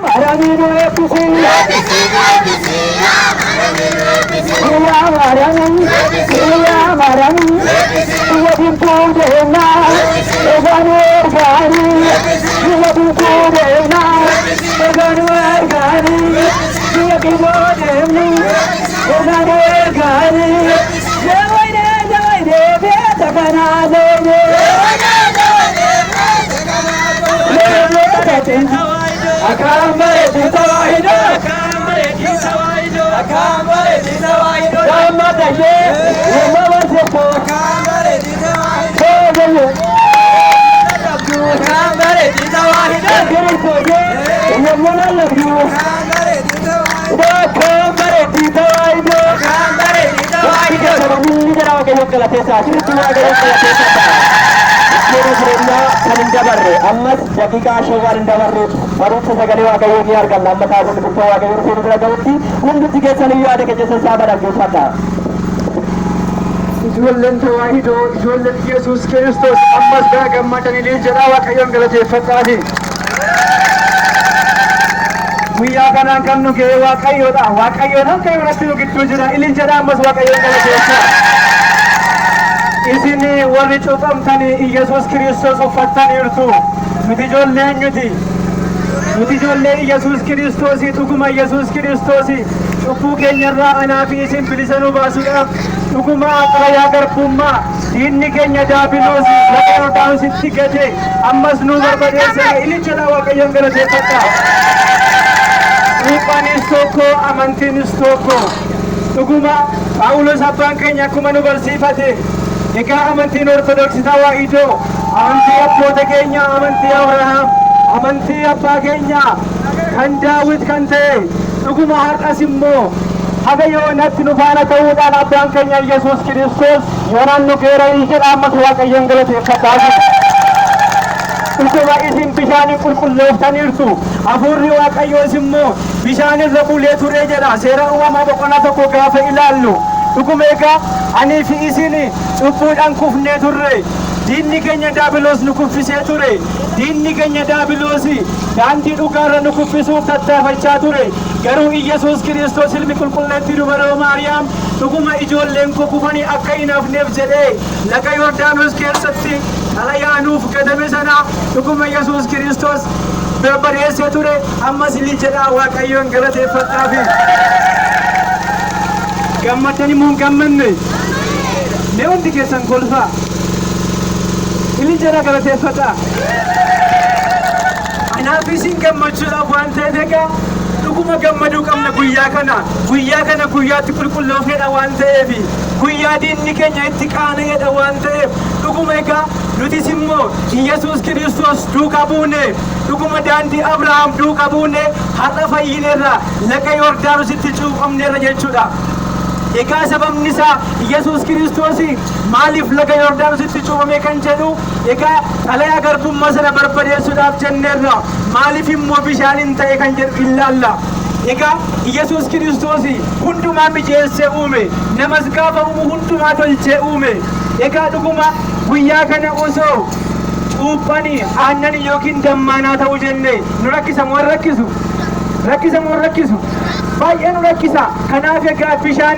Maramino episi Iya maram Iya maram Iya bimpu dena Egan ergani Iya bimpu dena Egan ergani Iya bimpu dena Egan ergani Jawai de Beta kana de Akambare di tawaido Akambare di tawaido Akambare di tawaido Dhamma daye Yema sepo Akambare di tawaido Akambare di tawaido Kiri soye Yema labdu Akambare di tawaido Akambare di tawaido Akambare di tawaido Sabani jara ke yokala tesa Kirtuna ke yokala tesa kan dabarre ammas daqiiqa shawar dabarre barumsa sagalee waaqayyoo ni arganna amma taa'uun dhukkoo waaqayyoo rufee bira ga'utti hundumti keessan iyyuu yaada keessa saabadhaaf joosadha. Ijoolleen tawaahidoo ijoolleen Yesuus Kiristoos ammas gara gammadanii jedhaa waaqayyoon galateeffadhaafi. Guyyaa kanaan kan nu ga'e waaqayyoodha. Waaqayyoon hanga yoonatti nu gidduu jira ilin jedhaa ammas waaqayyoon galateeffadha. Isini warri cuuphamtanii Yesuus Kiristoos uffattaniirtu nuti ijoollee Yesuus Kiristoosii dhuguma Yesuus Kiristoosii cubbuu keenyarraa anaa fi isin bilisa nu baasuudhaaf dhuguma aqrayaa garbummaa diinni keenya daabiloosii lafa Yordaanositti gate ammas nu barbadeessee ilin jedhaa waaqayyoon galateeffadha. Cuuphanis tokko amantiinis tokko dhuguma Phaawulos abbaan keenya akkuma nu barsiifate Egaa amantiin Ortodoksii tawaahidoo amantii abboota keenya amantii Abrahaam amantii abbaa keenya kan Daawit kan ta'e dhuguma har'as immoo haga yoonatti nu faana ta'uudhaan abbaan keenya Yesuus Kiristoos yoonaan nu geeranii jedha ammas waaqayyoon galateeffadhaa. Dhuguma isin bishaaniin qulqulleessaniirtu hafuurri waaqayyoos immoo bishaanirra bulee ture jedha seera uumamaa boqonnaa tokko gaafa ilaallu. Dhuguma egaa anii fi isin cubbuudhaan kufnee turre diinni keenya daabiloos nu kuffisee ture diinni keenya daabiloosi daandii dhugaarra nu kuffisuuf tattaafachaa ture garuu Yesuus Kiristoos ilmi qulqulleettii dubaroo Maariyaam dhuguma ijoolleen koo kufanii akka hin hafneef jedhee laga Yordaanos keessatti dhalayaa nuuf gadame sana dhuguma Yesuus Kiristoos barbadeessee ture ammas ilin jedhaa waaqayyoon galateeffadhaafi. Gammadani mun gammanne ne hundi keessan kolfa ilin jedha galateeffadha. Anaaf isin gammachuudhaaf waan ta'eef egaa dhuguma gammaduu qabna guyyaa kana guyyaatti qulqulloofnedha waan ta'eef guyyaa diinni keenya itti qaana'edha waan ta'eef dhuguma egaa nutis immoo Yesuus Kiristoos duukaa buune dhuguma daandii Abrahaam duukaa buune har'a fayyineerra laga Yordaanositti cuuphamneerra jechuudha. Egaa sababni isaa Yesuus Kiristoos maaliif laga Yordaanositti cuuphame kan jedhu egaa dhalayaa garbummaa sana barbadeessuudhaaf jenneerra maaliif immoo bishaaniin ta'e kan jedhu ilaalla. Egaa Yesuus Kiristoos hundumaa mijeessee uume namas gaafa uumu hundumaa tolchee uume. Egaa dhuguma guyyaa kana osoo cuuphanii aannan yookiin dammaanaa ta'uu jenne nu rakkisa moo rakkisu? Baay'ee nu rakkisa. Kanaaf egaa bishaan